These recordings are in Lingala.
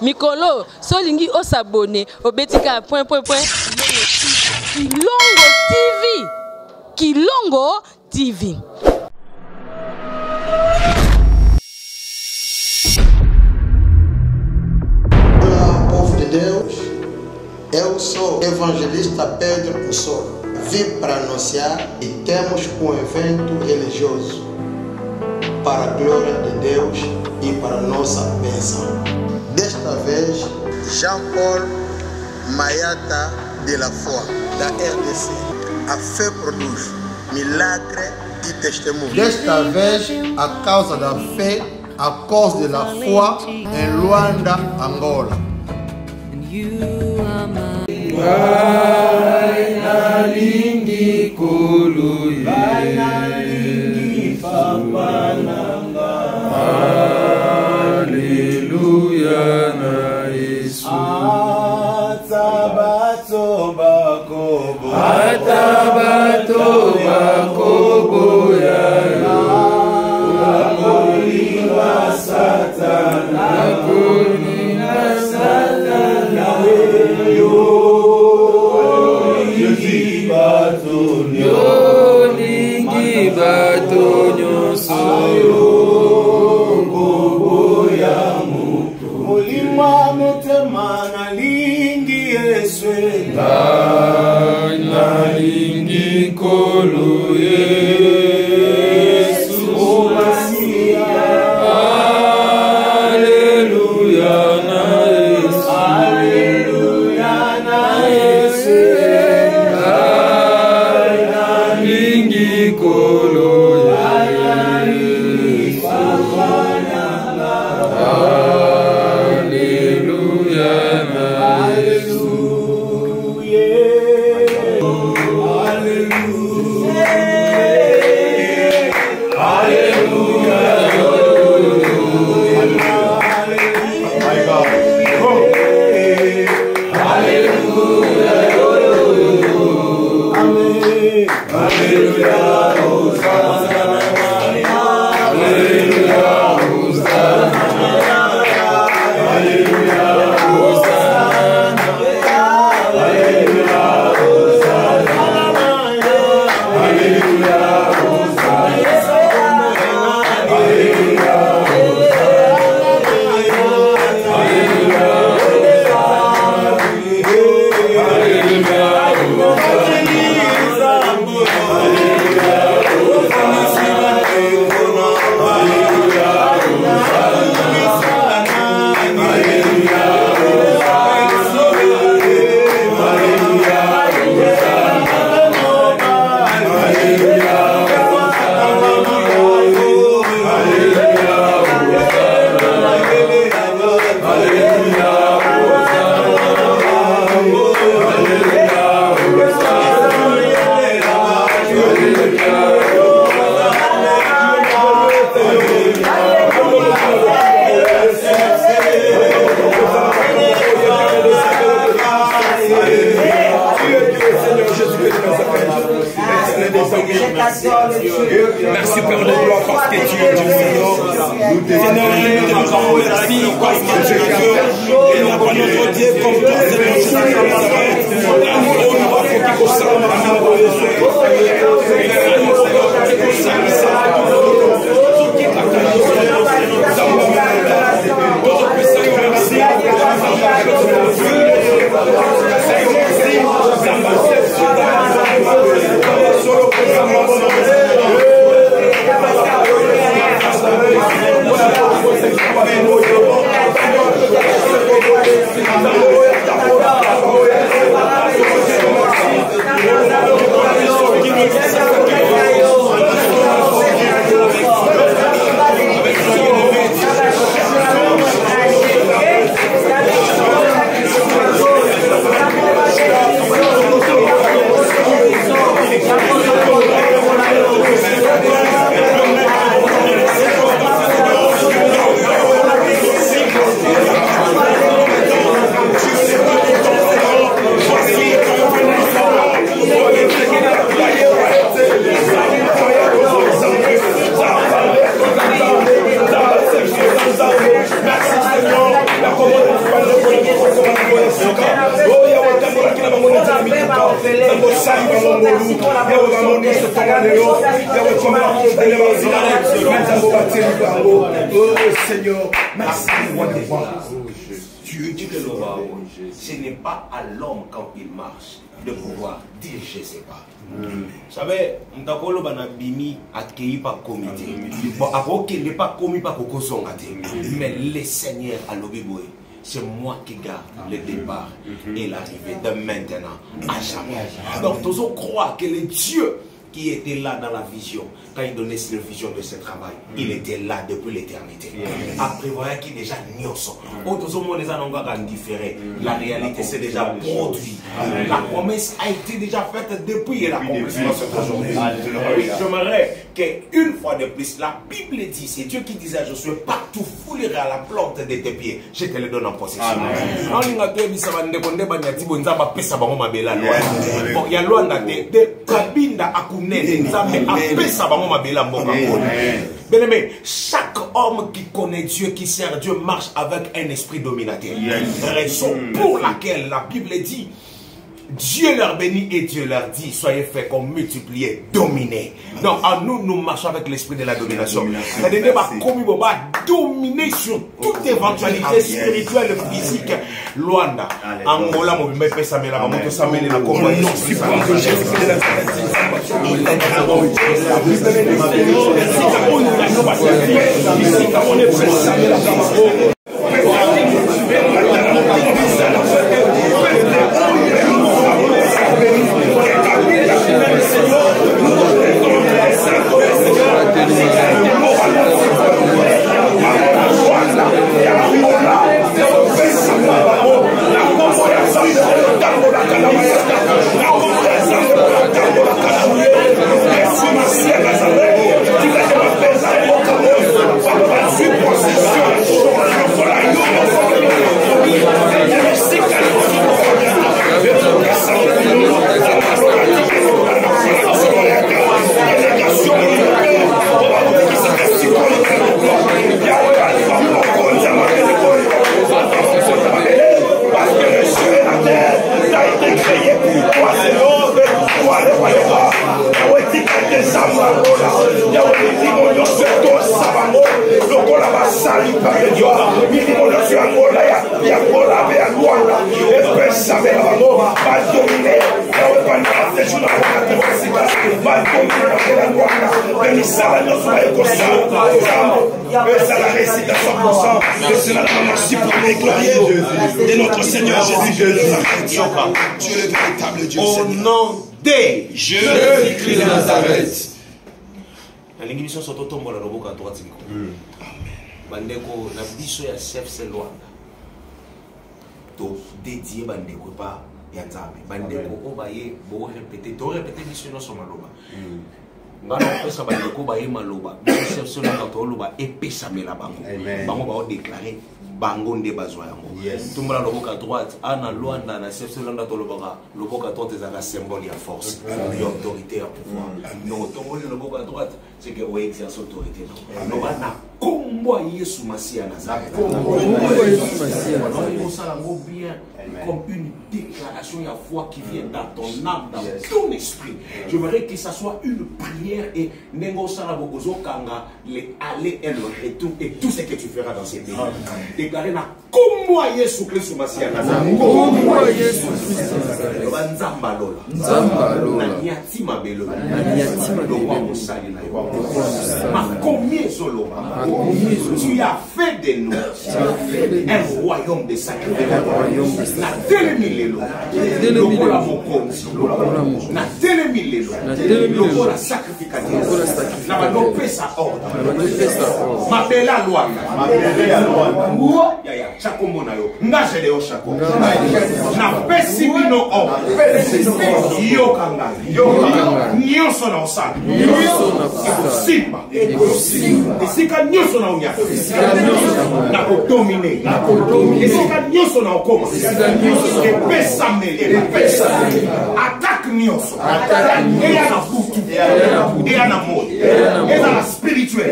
Mikolo, solingi o s'abonner au Betika point. Kilongo TV. Kilongo TV. Olá, povo de Deus. Eu sou evangelista Pedro Pussolo. Vim para anunciar que temos um evento religioso para a glória de Deus e para a nossa bênção. Desta vez, Jean-Paul Mayata de la Foi, da RDC. A fé produz milagre e testemunho. Desta vez, a causa da fé, a cause de la foi em Luanda, Angola. Hallelujah na Yesu. Atabato bakobo ya akoliwa satana yolingi bato nyonso nalingi nkolo Yesu Alleluia na Yesu Alleluia na Yesu nalingi nkolo Alleluia na Yesu Seigneur, merci. Dieu dit que ce n'est pas à l'homme quand il marche de pouvoir diriger ses pas. Vous savez, on a bimi accueilli par comité. Bon, après, il n'est pas commis par Kokosongate. Mais le Seigneur a l'obéboé. C'est moi qui garde le départ et l'arrivée de maintenant à jamais. Donc, tous on croit que le Dieu qui était là dans la vision, quand il donnait la vision de ce travail, il était là depuis l'éternité. Après, voilà qui déjà nioso. La réalité s'est déjà produite. La promesse a été déjà faite depuis et l'accomplissement cette journée. J'aimerais qu'une fois de plus, la Bible dit, c'est Dieu qui disait, je suis partout foulé à la plante de tes pieds, je te le donne en possession. Bien aimé, chaque homme qui connaît Dieu, qui sert Dieu, marche avec un esprit dominateur. Raison pour laquelle la Bible dit, Dieu leur bénit et Dieu leur dit, soyez féconds, multipliez, dominez. Donc, en nous, nous marchons avec l'esprit de la domination. C'est-à-dire qu'on va dominer sur toute éventualité spirituelle, physique. Luanda, Angola, mon bébé, ça met la maman, ça met la combat. Non, si pas que j'ai fait la de notre Seigneur Jésus-Christ. Dieu le véritable Dieu. Au nom de Jésus-Christ de Nazareth. La linguisation sont autour de la boca droite. Bandeko, la biso ya chef c'est Luanda. To dédié bandeko pas yanzambe. Bandeko obaye bo répéter, to répéter mission no somaloba. Ngana pesa bandeko baye maloba. Chef c'est Luanda to loba epesa mela bango. Bango ba déclarer bango nde bazwa yango. Tumbala loboka droite, ana Luanda na chef c'est Luanda to loba loboka droite ezaka symbole ya force, ya autorité ya pouvoir. Non, tomboli loboka droite, c'est que on exerce autorité. Non bana kombo Yesu Masia Nazareth. Comme une déclaration à foi qui vient dans ton âme, dans ton esprit. J'aimerais que ça soit une prière et Nengo Sarabogozo Kanga, les aller et le retour et tout ce que tu feras dans ces pays. Déclarer na kombo Yesu Christ Masia Nazareth. Kombo Yesu Christ Nazareth. Nzamba lola. Nzamba lola. Nyatima belola. Nyatima lola. Mosali na yo. Ma combien solo. Tu as fait de nous un royaume de sacrifice. Na telemilelo. Lokola mokonzi. Na telemilelo. Lokola sacrificateur. Na bano pesa ordre. Mapela Luanda. Mapela Luanda. Ya chakombo na yo. Ngase leo chako. Na pesi bino o. Yo kanga. Nyonso na osala. Nyonso na simba. Esika nyonso na unya. Na kodomine. Esika nyonso na okoma. Epesa mele. Attaque nyonso. Eya na butu. Eya na mode. Eya na spirituel.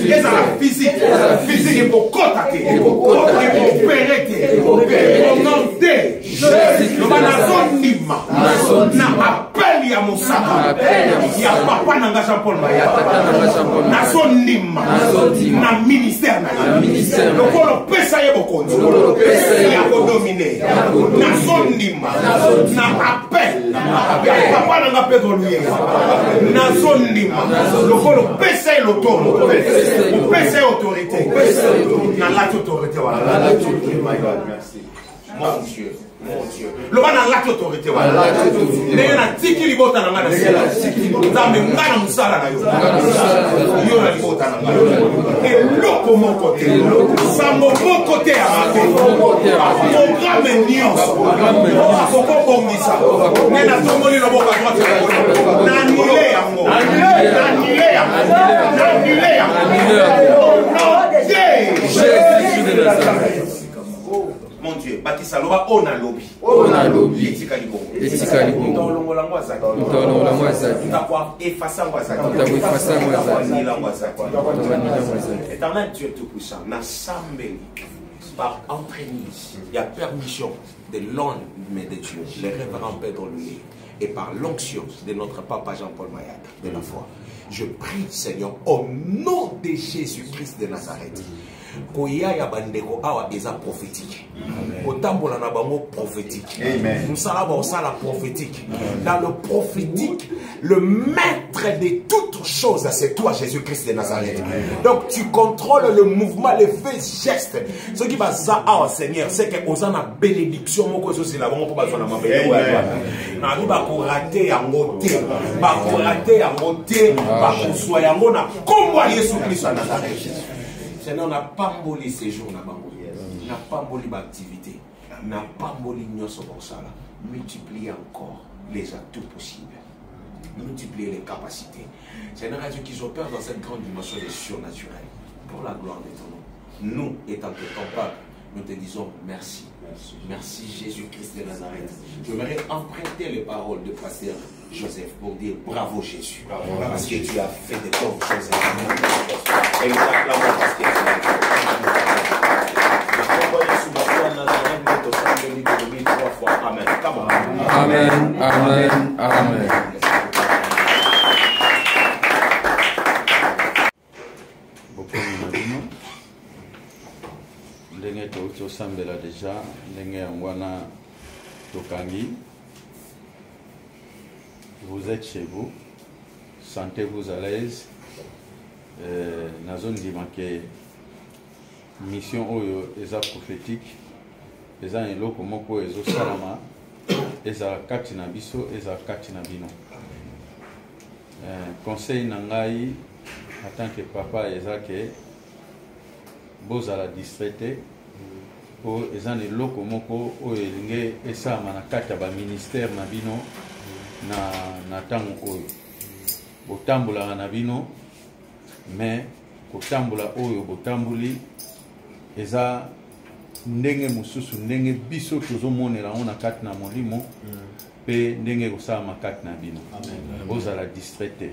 Eya na physique. Physique epokota te. Epopere te. Au nom de ya papa nanga Jean-Paul Mayaka nazondima na ministère na lokolo pesa ye bokonzi ya kodomine nazondima na appel ya papa nanga Pedro Luyenga nazondima lokolo pesa ye lotomo pesa ye autorité na l'autorité wala merci mon Dieu. Mon Dieu. Le ban a l'autorité. Mais na tiki libota na ngana sela. Nzambe ngana musala na yo. Yo na libota na ngana. Et loko mon côté. Sango mon côté à ma vie. Programme nyonso. Akoko bongisa. Nena tomoli na boka droite. Na annulé yango. Annulé yango. Annulé yango. Jésus de Nazareth. Mon Dieu, Baptiste Loba, on a lobby. On a lobby. Etika libongo. Etika libongo. Tolongola ngwazaki. Tolongola ngwazaki. Tutakuwa efasa ngwazaki. Tutakuwa efasa ngwazaki. Nila ngwazaki. Éternel Dieu tout-puissant, na sambeli par entraînement, il y a permission de l'homme de Dieu, le révérend Pedro Luyenga, et par l'onction de notre papa Jean-Paul Mayaka de la foi. Je prie, Seignor, au nom de Jésus-Christ de Nazareth. Koya ya bandeko awa eza prophétique. Otambola na bango prophétique. Nous savons ça la prophétique. Dans le prophétique, le maître de toutes choses, c'est toi Jésus-Christ de Nazareth. Donc tu contrôles le mouvement, les faits, gestes. Ce qui va ça awa Seigneur, c'est que aux ana bénédiction moko so c'est la bango pour bazana mabele. Na riba ko rater yango te. Ba ko rater yango te, ba ko soya yango na kombo Jésus Christ de Nazareth. Seigneur n'a pas mboli ces jours, n'a pas mboli l'activité, n'a pas mboli nyoso bosala. Multiplier encore les atouts possibles, multiplier les capacités. Seigneur, à Dieu qui opèrent dans cette grande dimension des surnaturels, pour la gloire de ton nom. Nous, étant que ton peuple, nous te disons merci. Merci Jésus-Christ de Nazareth. Je voudrais emprunter les paroles de pasteur Joseph pour dire bravo Jésus. Parce que tu as fait de bonnes choses. Et nous acclamons parce que tu as fait. Amen. Amen. Amen. Amen. Ndenge to sambela déjà ndenge ngwana tokangi. Vous êtes chez vous, sentez-vous à l'aise. Na zone di manke mission oyo eza prophétique, eza eloko moko ezo salama, eza kati na biso, eza kati na bino. Conseil na ngai en tant que papa eza ke bozala distraité po eza eloko moko oyo elingi esalama na kati ya ba ministère na bino na tango oyo botambolaka na bino mais kotambola oyo botamboli eza ndenge mosusu ndenge biso tozomonela ngo na kati na molimo mpe ndenge kosalama kati na bino bozala distraité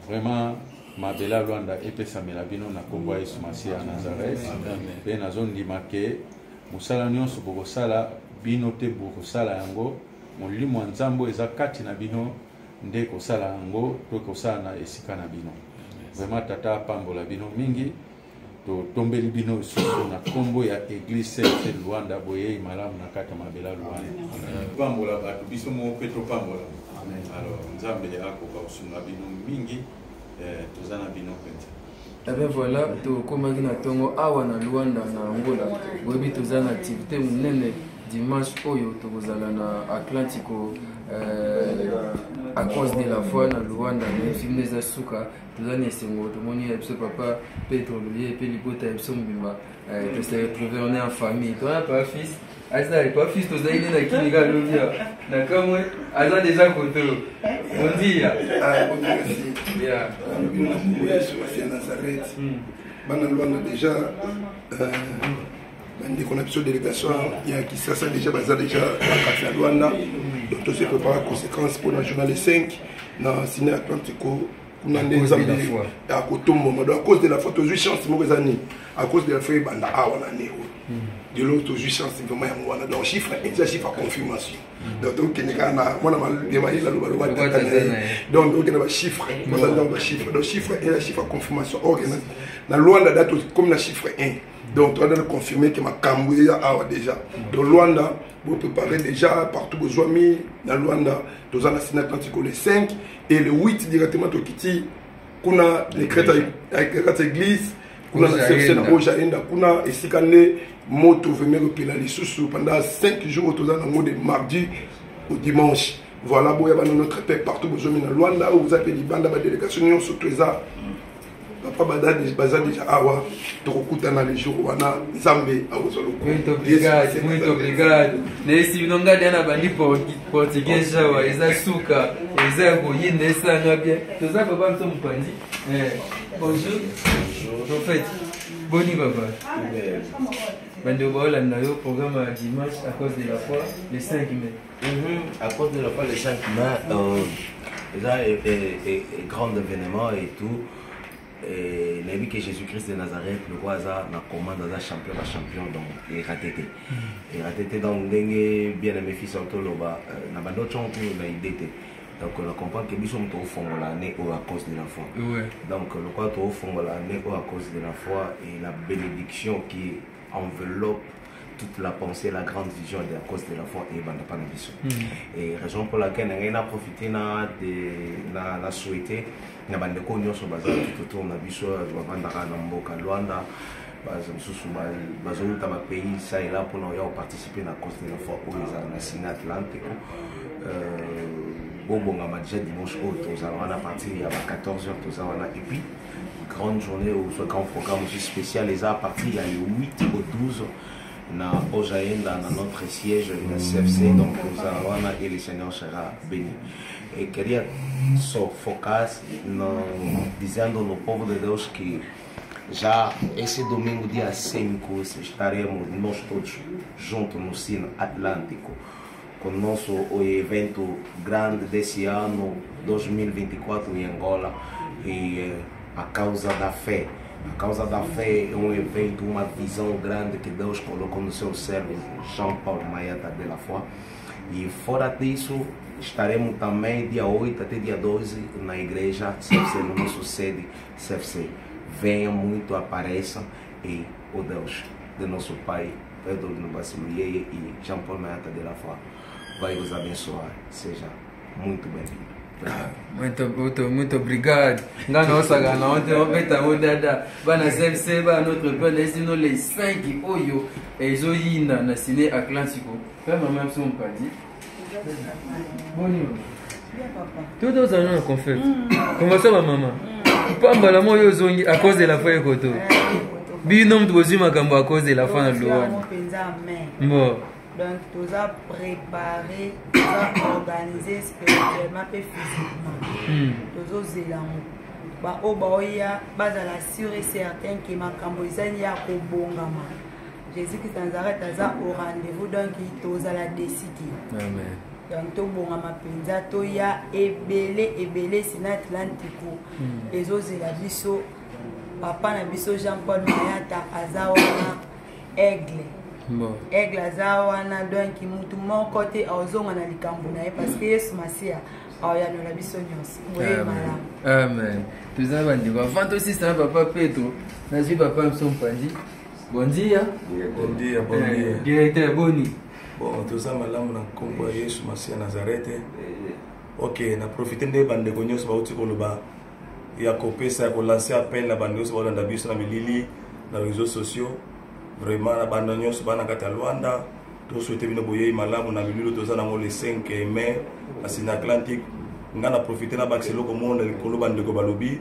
vraiment mabela Luanda epesamela bino na kombo ya Yesu Masiya ya Nazareth mpe nazondima ke mosala nyonso bokosala bino te bokosala yango molimo ya Nzambe eza kati na bino nde kosala yango to kosala na esika na bino. Vraiment tata apambola bino mingi to tombeli bino susu na kombo ya Église Sainte Luanda boye malamu na kati ya mabela Luanda. Pambola bato biso mo pe to pambola. Alors Nzambe akoka kosunga bino mingi tozana bino penza. Ben voilà, to komaki na tongo awa na Luanda na Angola. Boyebi tozana activité munene dimanche oyo tokozala na Atlantico à cause de la foi na Luanda na film des asuka tozana esengo tomoni ya papa Pedro Luyenga pe libota ya mbimba to se retrouver on est en famille. Toi pas fils Asa pas fils to zaine na kiniga lobia na kamwe aza déjà koto on dit ya Nazareth bana Luanda déjà on a besoin de délégation qui ça déjà basé déjà à Luanda donc tout se prépare conséquences pour la journée 5 dans Ciné Atlantico à cause de la foi, à cause de la foi, à cause de la foi, banda awa na neo. de l'autre juste chance vraiment ya donc chiffre et chiffre confirmation donc kenyaka mwana malema ila loba donc on chiffre donc chiffre et la chiffre confirmation na Luanda date comme la chiffre 1 donc on doit confirmer que ma Kambouya a déjà donc Luanda vous préparez déjà partout besoin mis dans Luanda dans la Sénat Atlantique le 5 et le 8 directement au Kiti kuna les chrétiens avec l'église kuna na section au Jaenda kuna et si kané moto venir au Pilali sous pendant 5 jours autour dans le de mardi au dimanche voilà boya ba notre père partout besoin mis dans Luanda où vous avez des bandes de délégation surtout ça papa baza déjà awa tokokutana les jours wana nzambe awozolo muito obrigado nesi nonga dana bandi portugais wa eza suka eza koyinda esanga bien toza papa mso mpandi bonjour prophète boni papa bandi obaolanda yo programme ya dimanche à cause de la foi le 5 mai à cause de la foi le 5 mai eza grand événement et tout. Et l'avis que Jésus-Christ de Nazareth, le roi Aza, na commande Aza champion donc il ratété. Il ratété donc bien aimé fils Antoloba, na bando chonto na idée. Donc on comprend que nous sommes au fond de l'année à cause de la foi. Donc le roi au fond de l'année à cause de la foi et la bénédiction qui enveloppe toute la pensée, la grande vision de la cause de la foi et banda panabiso. Et raison pour laquelle on a profité na souhaité na bande ko nyonso bazali tout na biso bavanda na mboka Luanda bazosusu bazoluta ba pays ça et là pour nous participer na cause de la foi au na Sénat Atlantique bonga déjà dimanche on a partir il y a 14h et puis grande journée ou ce grand programme aussi spécial les à partir il y a le 8 au 12 na Ojaenda dans notre siège de CFC donc et le Seigneur sera béni e queria só focar dizendo no povo de Deus que já esse domingo dia 5 estaremos nós todos juntos no Sino Atlântico com o nosso evento grande desse ano 2024 em Angola e a causa da fé. A causa da fé é um evento, uma visão grande que Deus colocou no seu servo João Paulo Maiata de la Foi. E fora disso, estaremos também dia 8 até dia 12 na igreja CFC, no nosso sede CFC. Venham muito, apareçam e o Deus de nosso Pai, Pedro no Basiluie e João Paulo Maiata de la Foi vai os abençoar. Seja muito bem-vindo. Muito obrigado. Nossa gana ontem opeta odada bana CFC ba notre père sinon les 5 oyo ezoyina na Ciné Atlantico. Père maman son padi. Bonjour. Bien papa. Tout aux années qu'on fait. Comment ça va maman? Pamba la moyo zongi à cause de la foi koto. Binom tozima kambo à cause de la foi na Luanda. Bon. Donc, tout ça préparé, tout ça organisé spirituellement et physiquement. Tout ça zélango. Ba obaoya, bazala sûr et certain que ma cambozanie a kobongama. Jésus qui Nazareth a au rendez-vous donc tout ça la décidé. Amen. Donc tout bongama penza to ya ebele Sénat Atlantique. Les autres la biso papa na biso Jean-Paul Mayata azawana aigle. Bon. Aigle azawana donc mutu mon côté ozonga na likambo na parce que Yesu Masia aya no la biso nyonso. Amen. Tous ça bandi ba fanto aussi ça papa Pedro. Na ji papa mson pandi. Bon dia. Bon dia, bon dia. Directeur boni. Bon, tout ça malamu na kombo Yesu Masia Nazareth. OK, na profiter de bande ko nyonso ba uti ko loba. Ya kopesa ko lancer appel na bande nyonso ba landa biso na milili na réseaux sociaux. Vraiment la bande nyonso bana kata Luanda to souhaiter bino boye malamu na milulu to za na le 5 mai à Sénat Atlantique ngana profiter na baxelo ko monde likolo bande ko balobi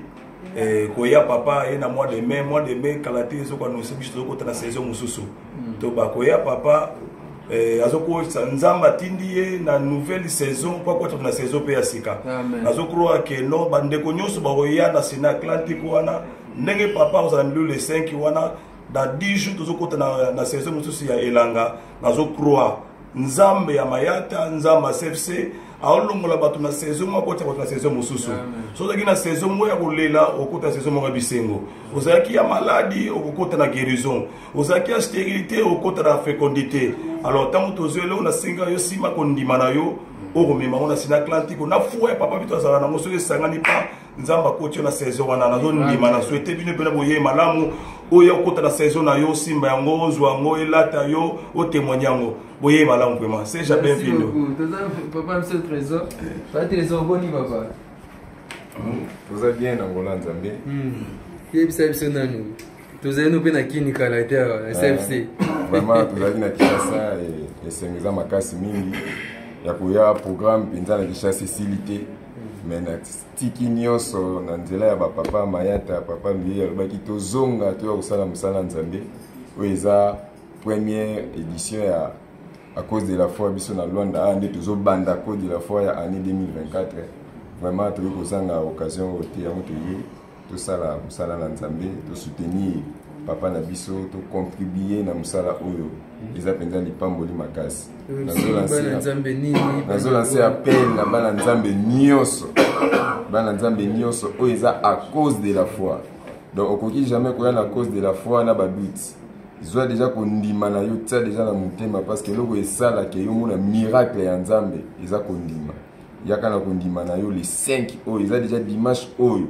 ko ya papa et na mois de mai kalati so ko no sebiso ko tana saison mususu to ba ko ya papa azoko nzamba tindi na nouvelle saison kwa kwa na saison pe ya sika azokroa ke no bande ko nyonso ba ya na Sénat Atlantique wana ndenge papa ozala milulu le 5 wana dans 10 jours, nous avons la saison de Elanga, nous avons croire nzambe ya mayata nzambe CFC aolongola bato na saison moko kota bato na saison mosusu sozaki na saison moko ya kolela okota saison moko ya bisengo ozalaki ya maladi okokota na guérison ozalaki ya stérilité okota na fécondité alors ntango tozwele na senga yo sima kondima na yo okomema ngo na sina atlantique na fuwa ya papa bito azala nango soki esangani pa nzamba koti na saison wana nazondima na souhaite bino pena boye malamu oyo okota na saison na yo simba yango ozwa yango elata yo otémoigne yango boye malamu vraiment c'est jamais bienvenu papa monsieur trésor pas trésor boni papa vous êtes bien Angola nzambe yebisa biso nanu tozali no pe na kini kala te CFC vraiment tozali na Kinshasa esengeza makasi mingi ya koya programme penza na Kinshasa esilite mais na tiki nyonso na nzela ya bapapa mayata papa mbiye alobaki tozonga toya kosala mosala nzambe oyo eza première édition ya à cause de la foi biso na Luanda nde tozobanda à cause de la foi ya année 2024 vraiment toyi kozanga occasion ote yango toye tosala mosala na nzambe tosoutenir papa na biso tocontribuer na mosala oyo eza mpenza lipamboli makasi nazolanse appel na bana nzambe nyonso oyo eza à cause de la foi donc okoki jamais koya na cause de la foi na badoute zwa déjà kondima na yo tia déjà na motema parce que eloko esalaka yo mona miracle ya nzambe eza kondima yaka na kondima na yo le 5 oyo eza déjà dimanche oyo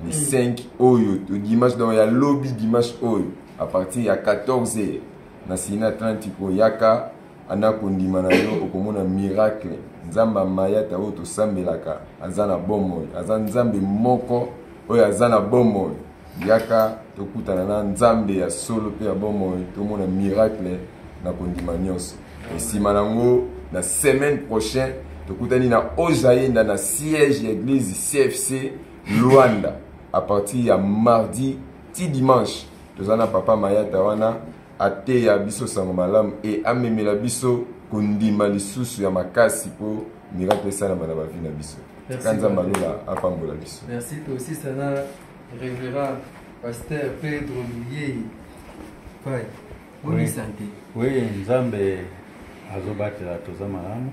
le 5 oyo to dimanche donc ya lobby dimanche oyo à partir ya 14h na sina Atlantique yaka ana kondima na yo okomona miracle nzamba mayata oyo tosambelaka aza na bomoi aza nzambe moko oyo aza na bomoi yaka tokutana na nzambe ya solo pe ya bomoi tomona miracle na kondima nyonso esima nango na semaine prochaine tokutani na Ojayenda na siège ya église CFC Luanda à partir ya mardi ti dimanche tozana papa mayata wana ate ya biso sango malamu et amemela biso kondima lisusu ya makasi po miracle esalama na bavi na biso kanza malola apambola biso. Merci toi aussi sana révérend pasteur Pedro Luyei pai bonne santé. Oui nzambe azobatela toza malamu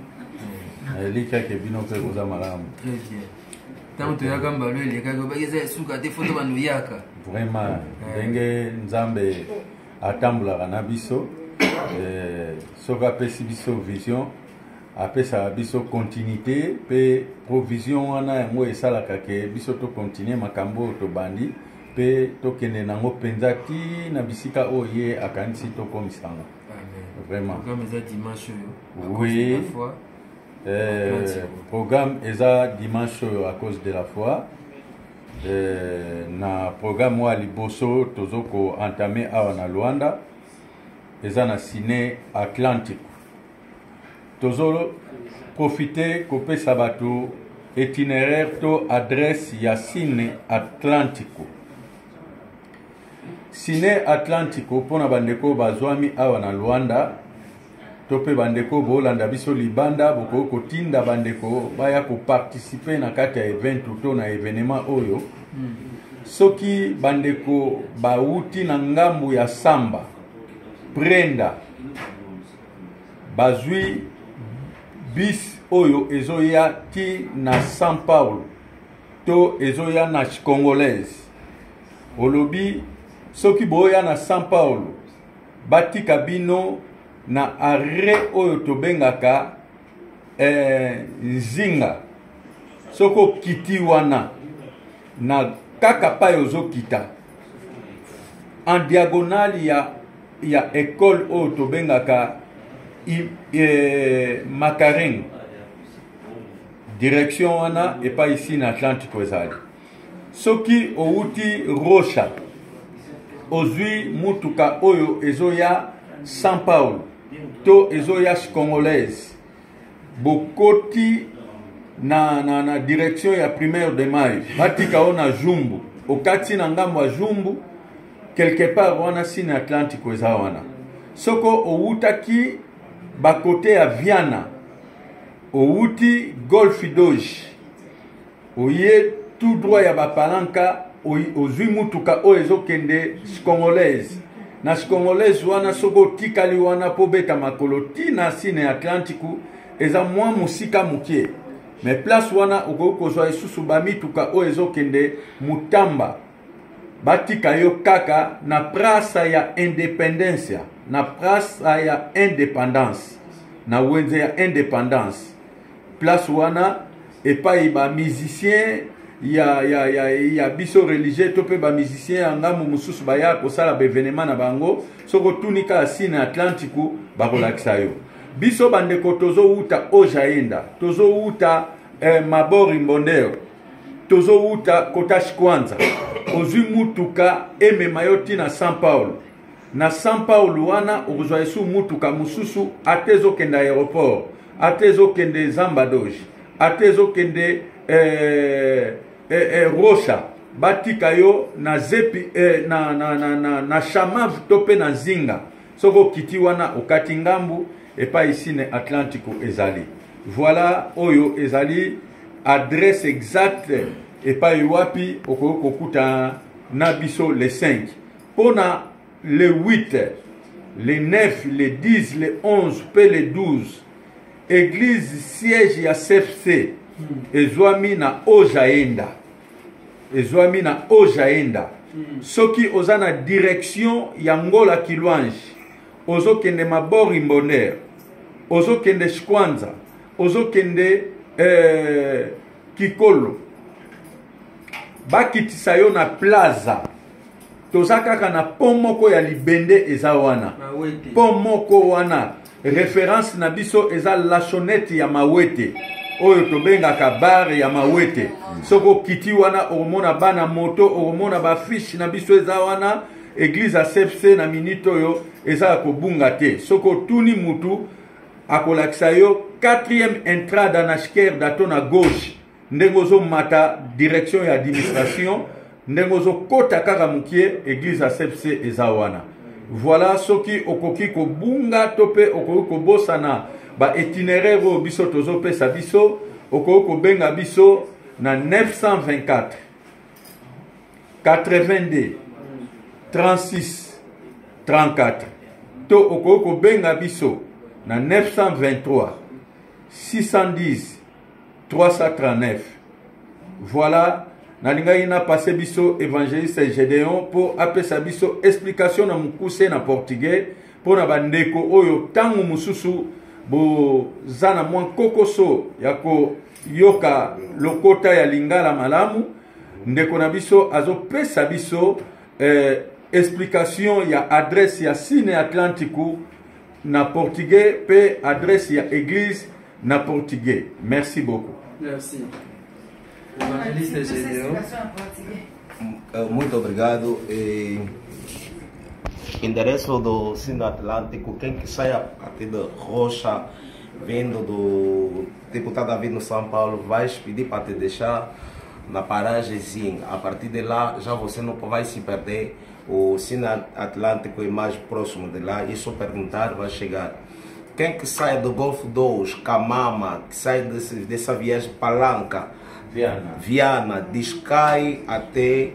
elikaki bino mpe koza malamu ntango toyaka mbalo elekaki obakeza esuka te foto bano yaka vraiment ndenge nzambe atambolaka na biso soki apesi biso vision apesaka biso continuité mpe provision wana yango esalaka ke biso tocontinue makambo oyo tobandi mpe tokende nango mpenza ti na bisika oyo ye akanisi tokomisa yango vraiment oui programme eza dimanche à cause de la foi na programme wa liboso tozoko entamé awa na Luanda eza na Cine Atlantique tozo profiter kopesa bato itinéraire to adresse ya Cine Atlantique Cine Atlantique mpona bandeko bazwami awa na Luanda tope bandeko bolanda biso libanda boko kotinda bandeko baya ko participer na kati ya event to na événement oyo soki bandeko bauti na ngambu ya Samba Prenda bazwi bis oyo ezoya ti na São Paulo to ezoya na Congolaise olobi soki boya na São Paulo batika bino na arrêt oyo tobengaka nzinga soko kiti wana na kaka pa yozokita en diagonale ya école oyo tobengaka Makareng direction wana epa ici na Atlantique ezali soki outi Rocha ozwi mutuka oyo ezoya São Paulo to ezoya Congolaise bokoti na direction ya primaire de maille batika ona Jumbu okati na ngambo ya Jumbu quelque part wana Cine Atlantique eza wana soko outaki bakote ya Viana outi Golf Doge oye tout droit ya bapalanka ozwi mutuka oyo ezokende Congolaise na congolais wana soko tikali wana po beta makolo ti na sine Atlantiku eza mwa musika mukie mais place wana okozwa isusu bamituka o ezokende Mutamba batika yo kaka na prasa ya independencia na prasa ya independance na wenze ya independance place wana epai ba musicien ya biso religieux to pe ba musicien angamu mususu baya kosala ba événement na bango soko tunika asine Atlantiku bakolakisa yo biso bandeko tozo uta ojaenda tozo uta mabori mbondeo tozo uta kotashi kwanza ozwi mutuka emema yo ti na São Paulo na São Paulo wana okozwa esu mutuka mususu ate ezokende aéroport ate ezokende Zambadoji ate ezokende Rocha batika yo na zepi na Chamav to pe na Zinga soko kiti wana okati ngambu epa isine Atlantico ezali voilà oyo ezali adresse exacte epa wapi okokuta na biso le 5 pona le 8 le 9 le 10 le 11 pe le 12 église siège ya CFC ezwami na Ojaenda ezwami na Ojaenda soki oza na direction ya Ngola Kilwange ozokende mabori mbonder ozokende Shkwanza ozokende Kikolo bakitisa yo na plaza toza kaka na pomoko ya libende eza wana pomoko wana référence na biso eza lachonete ya Mawete oyo tobengaka bar ya Mawete soko kiti wana omona bana moto omona ba fiche na biso eza wana église a CFC na minute oyo eza kobunga te soko tuni mutu akolakisa yo 4e entrada na esquerda to na gauche ndengozo mata direction ya administration ndengozo kota kaka mukie église a CFC eza wana voilà soki okoki kobunga to pe okoki kobosana ba itinéraire biso tozo pesa biso okoki kobenga biso na 924 82 36 34 to okoki kobenga biso na 923 610 339 voilà nalingai na passé biso évangéliste Gédéon pour apesa biso explication na mukuse na portugais pour na bandeko oyo tangu mususu bo zana mwa kokoso ya ko yoka lokota ya lingala malamu ndeko na biso azopesa biso explication ya adresse ya Sine Atlantico na portugais pe adresse ya église na portugais. Merci beaucoup. Merci. Evangelista Gédéon. Muito obrigado. Endereço do Sino Atlântico, quem que sai a partir de Rocha, vindo do deputado David no São Paulo, vai pedir para te deixar na paragemzinha. A partir de lá, já você não vai se perder. O Sino Atlântico é mais próximo de lá. E só perguntar, vai chegar. Quem que sai do Golfo 2, Camama, que sai dessa viagem Palanca, Viana, descai até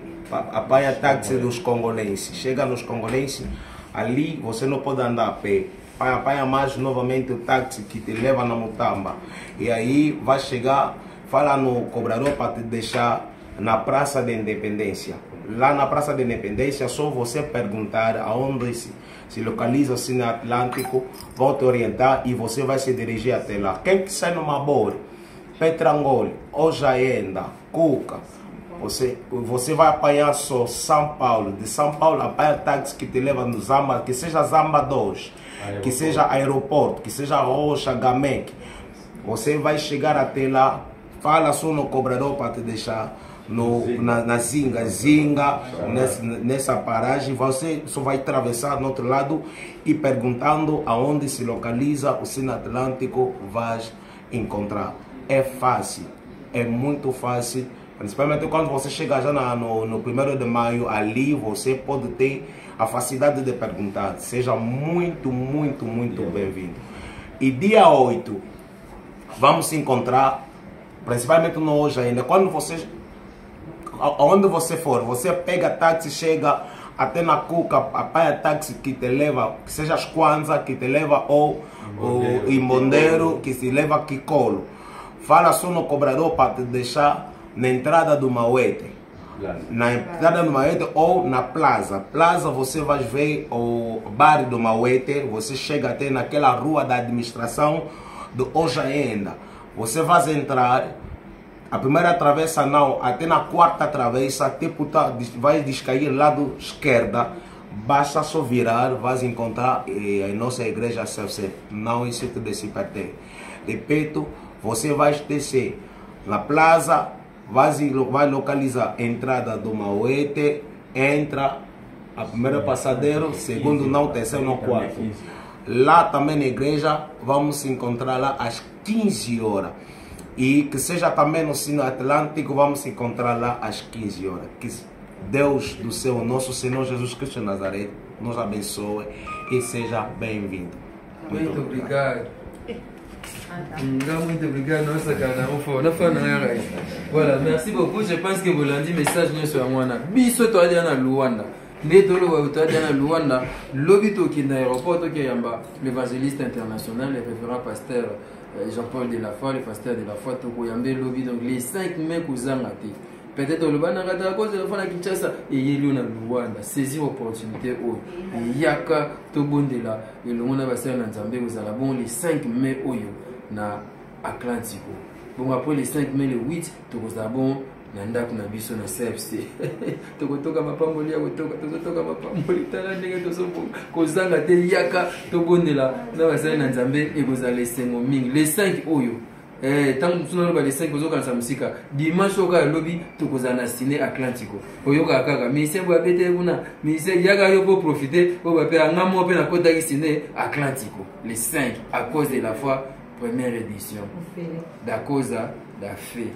apanha táxi dos congolenses. Chega nos congolenses, ali você não pode andar a pé. Apanha mais novamente o táxi que te leva na Mutamba. E aí vai chegar, fala no cobrador para te deixar na Praça da Independência. Lá na Praça da Independência, só você perguntar aonde se localiza o Sino Atlântico, vão te orientar e você vai se dirigir até lá. Quem que sai no Mabor, Petrangol, Ojaenda, Cuca, você vai apanhar só São Paulo. De São Paulo, apanha táxi que te leva no Zamba, que seja Zamba 2, que seja aeroporto, que seja Rocha, Gamec. Você vai chegar até lá, fala só no cobrador para te deixar na Zinga, nessa paragem. Você só vai atravessar no outro lado e perguntando aonde se localiza o Sino Atlântico, vai encontrar. É fácil, é muito fácil, principalmente quando você chega já no 1º de maio, ali você pode ter a facilidade de perguntar. Seja muito, muito, muito bem-vindo. E dia 8, vamos se encontrar, principalmente no hoje ainda, quando você, aonde você for, você pega táxi, chega até na Cuca, apanha táxi que te leva, que seja as Kwanza, que te leva ou o Imbondeiro, que se leva Kikolo. Fala só no cobrador para te deixar na entrada do Mauete. Na entrada do Mauete ou na Plaza. Plaza você vai ver o bar do Mauete, você chega até naquela rua da administração do Ojaenda. Você vai entrar, a primeira travessa não, até na quarta travessa, tipo, vai descair lado esquerda, basta só virar, vai encontrar a nossa igreja CFC, não existe desse PT. Repito, você vai descer na Plaza, vai localizar a entrada do Mauete, entra, a primeira passadeiro, segundo não, terceiro não, quarto. Lá também na igreja, vamos encontrar lá às 15 horas. E que seja também no Sino Atlântico, vamos encontrar lá às 15 horas. Que Deus do céu, nosso Senhor Jesus Cristo de Nazaré, nos abençoe e seja bem-vindo. Muito obrigado. Muito obrigado, nossa cara. Voilà, merci beaucoup. Je pense que vous l'avez dit, message sur moi. Biso to adiana Luanda. Ndetolo wa utadiana Luanda. Lobito qui na aéroport to yamba. L'évangéliste international, le révérend pasteur Jean-Paul de la Foi, le pasteur de la Foi to yambe lobby, donc les 5 mai kuzangati. Peut-être le banagata à cause de la Foi na Kinshasa et yeli na Luanda. Saisir opportunité au yaka to bondela et le monde va ser na Nzambe vous allez bon les 5 mai oyo na Atlantico. Bon après les 5 mai le 8 to bon nanda kuna biso na CFC. Tokotoka mapamboli ya kotoka tokotoka mapamboli tala ndenge tozopo kozanga te yaka to bondela na basali na Nzambe et vous allez sengo mingi les 5 oyo. Tant que nous les 5 jours quand musika dimanche au cas lobby to kozana ciné Atlantico. Oyoka kaka mais c'est boa bete kuna mais c'est yaga yo pour profiter au ba pe ngamo pe na kota ki ciné Atlantico les 5 à cause de la foi première édition. Da causa da fe.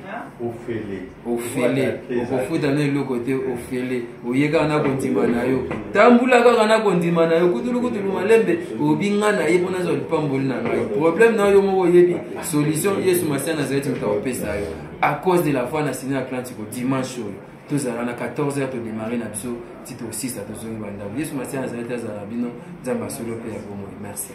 Ofele. Ofuta na le côté ofele. Oyeka na kondima na yo. Tambula kaka na kondima na yo kutulu malembe obinga na ye pona zo pamboli na ngai. Problème na yo mo yebi solution Yesu Masia Nazareth mutawapesa yo. À cause de la foi na ciné Atlantico dimanche tous à 14h to démarrer na biso titre 6 à tous banda. Yesu Masia Nazareth azala bino nzamba solo pe ya bomo. Merci.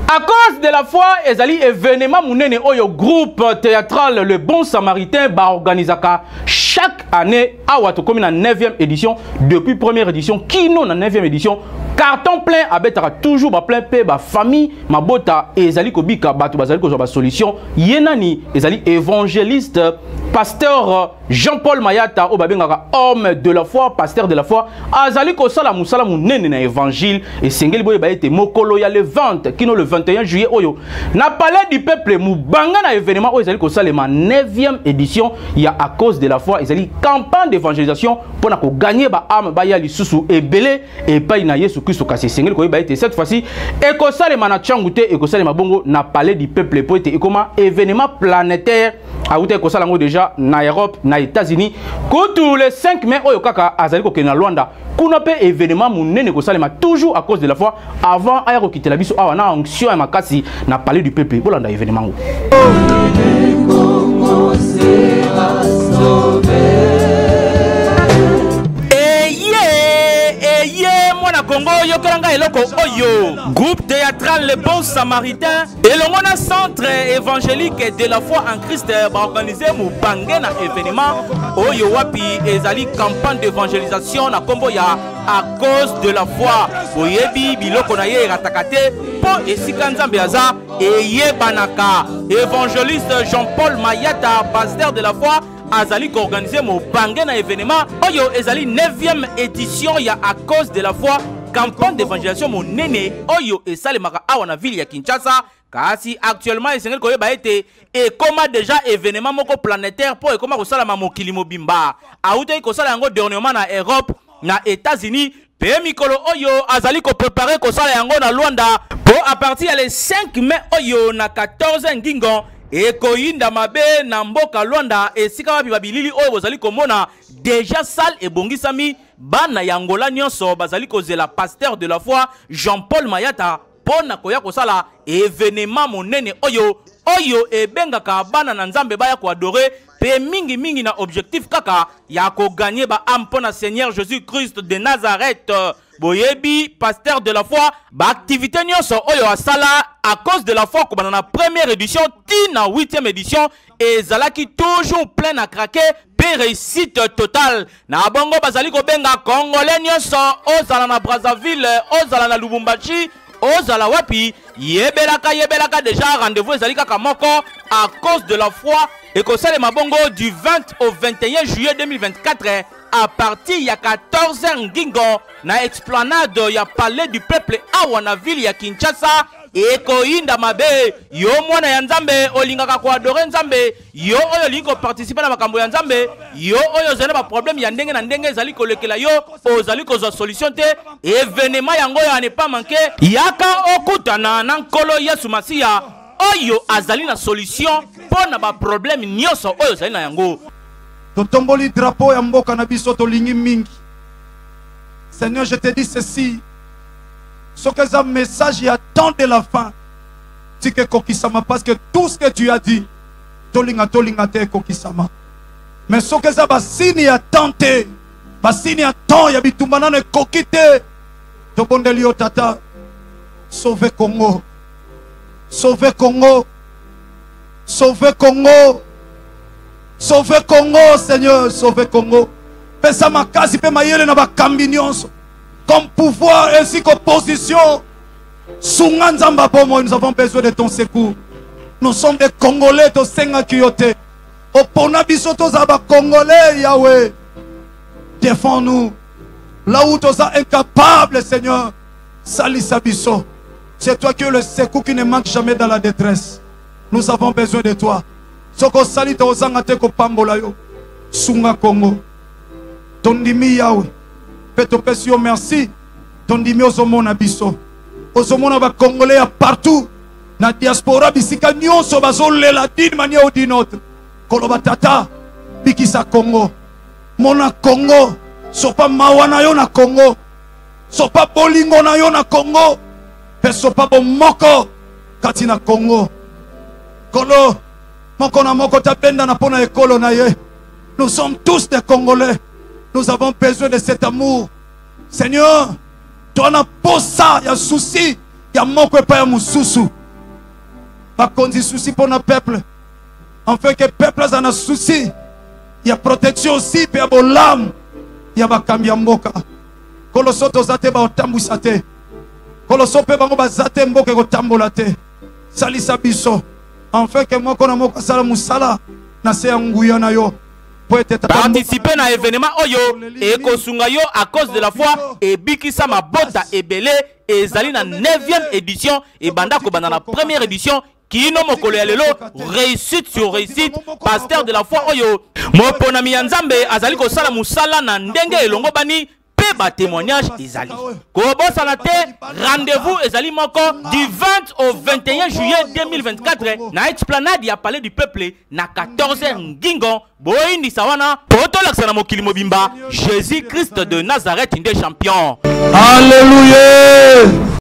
À cause de la foi, ezali événement munene oyo groupe théâtral Le Bon Samaritain ba organisaka chaque année awa to komi na 9e édition depuis première édition kino na 9e édition carton plein abetaka toujours ba plein pe ba famille mabota ezali kobika bato bazali ko ba solution yenani ezali évangéliste pasteur Jean-Paul Mayata o babengaka homme de la foi pasteur de la foi azali ko sala musala munene na évangile et sengeli boye ba ete mokolo ya le 20 kino le 21 juillet oyo na palais du peuple mubanga na événement oyo ezali ko sala ma 9e édition ya à cause de la foi ezali campagne d'évangélisation pour na ko gagner ba âme ba ya lisusu ebele et pa na Yesu Christ kasi sengeli ko ba ete cette fois-ci e ko sala na changute e ko sala bongo na palais du peuple pour ete ekoma événement planétaire a outé ko sala ngo déjà na Europe na États-Unis tous les 5 mai oyo kaka azali ko kena Luanda kuna pe événement munene ko salema toujours à cause de la foi avant aya ko quitter la biso awa na onction ya makasi na palais du peuple bolanda événement ngo Congo yokelanga eloko oyo groupe théâtral Le Bon Samaritain et le mona centre évangélique de la foi en Christ va organiser mubange na événement oyo wapi ezali campagne d'évangélisation na kombo ya à cause de la foi boyebi biloko na ye ratakate po esika nzambe aza eyebanaka évangéliste Jean-Paul Mayata pasteur de la foi azali ko organiser mubange na événement oyo ezali 9e édition ya à cause de la foi campagne d'évangélisation monene oyo esalemaka awa na ville ya Kinshasa kasi actuellement esengeli koyeba ete ekoma déjà événement moko planétaire po ekoma kosalama mokili mobimba autaki kosala yango dernièrement na Europe na États-Unis pe mikolo oyo azali ko préparer kosala yango na Luanda po à partir ya le 5 mai oyo na 14 ngingo ekoyinda mabe na mboka Luanda esika wapi babilili oyo bozali komona déjà salle ebongisami bana yangola nyonso bazali kozela pasteur de la foi Jean-Paul Mayata pona koya kosala événement monene oyo ebengaka bana na nzambe baya ko adorer pe mingi na objectif kaka ya ko gagner ba âme pona Seigneur Jésus-Christ de Nazareth. Boyebi pasteur de la foi ba activité nyonso oyo asala à cause de la foi ko na première édition tina 8e édition ezalaki toujours plein à craquer pe réussite totale na bongo bazali ko benga congolais nyonso ozala na Brazzaville ozala na Lubumbashi ozala wapi yebelaka déjà rendez-vous ezali kaka moko à cause de la foi et que ça les mabongo du 20 au 21 juillet 2024 à partir ya 14h ngingo na explanade ya palais du peuple awa na ville ya Kinshasa eko inda mabe yo mwana ya nzambe olingaka ko adorer nzambe yo oyo lingo participer na makambo ya nzambe yo oyo zana ba problème ya ndenge na ndenge ezali kolekela yo ozali ko solution te événement yango ya ne pas manquer yaka okutana na nkolo Yesu Masia oyo azali na solution pona ba problème nyonso oyo zali na yango. Totomboli drapeau ya mboka na biso tolingi mingi. Seigneur, je te dis ceci. Ce que ça message il y a tant de la fin. Tu que kokisama parce que tout ce que tu as dit tolinga te kokisama. Mais ce que ça basini ya tenté. Basini ya tant ya bitumbana ne kokite. To bondeli o tata. Sauver Congo. Sauver Congo. Sauver Congo. Sauver Congo, Seigneur, sauver Congo. Pesa makasi pe mayele na bakambi nyonso. Comme pouvoir ainsi qu'opposition. Sunga nzamba bomo, nous avons besoin de ton secours. Nous sommes des Congolais, to senga kiyote. Opona biso to zaba Congolais, Yahweh. Défends-nous. Là où tu es incapable, Seigneur. Salisa biso. C'est toi qui es le secours qui ne manque jamais dans la détresse. Nous avons besoin de toi. Soko salita ozangate ko pambola yo. Sunga Congo. Tondimi Yahweh. Peto pesio merci. Tondimi ozomona biso. Ozomona ba Congolais ya partout. Na diaspora bisika nyonso bazolela d'une manière ou d'une autre. Koloba tata bikisa Congo. Mona Congo. Sopa mawana yo na Congo. Sopa bolingo na yo na Congo. Pe sopa bomoko kati na Congo. Kolo moko na moko tapenda na pona ekolo na ye. Nous sommes tous des Congolais. Nous avons besoin de cet amour. Seigneur, toi na posa ya souci, ya moko pa ya mususu. Ba kondi souci pour na peuple. En fait que peuple a na souci. Il y a protection aussi pe ya bolam. Il y a ba kambia mboka. Koloso to zate ba otambusa te. Koloso pe bango ba zate mboka ko tambola te. Salisa biso. En fait que moko na moko sala musala na se nguya na yo. Participer à l'événement oyo et kosunga yo à cause de la foi et bikisa mabota ebele et zali na 9e édition et banda ko banda na première édition kino mokolo ya lelo réussite sur réussite pasteur de la foi oyo mopona mi nzambe azali ko sala musala na ndenge elongo bani pe ba témoignage ezali ko bosala te rendez-vous ezali moko du 20 au 21 juillet 2024 na explanade ya palais du peuple na 14h ngingo boyindi sawana poto laksana mokili mobimba Jésus Christ de Nazareth inde champion. Alléluia.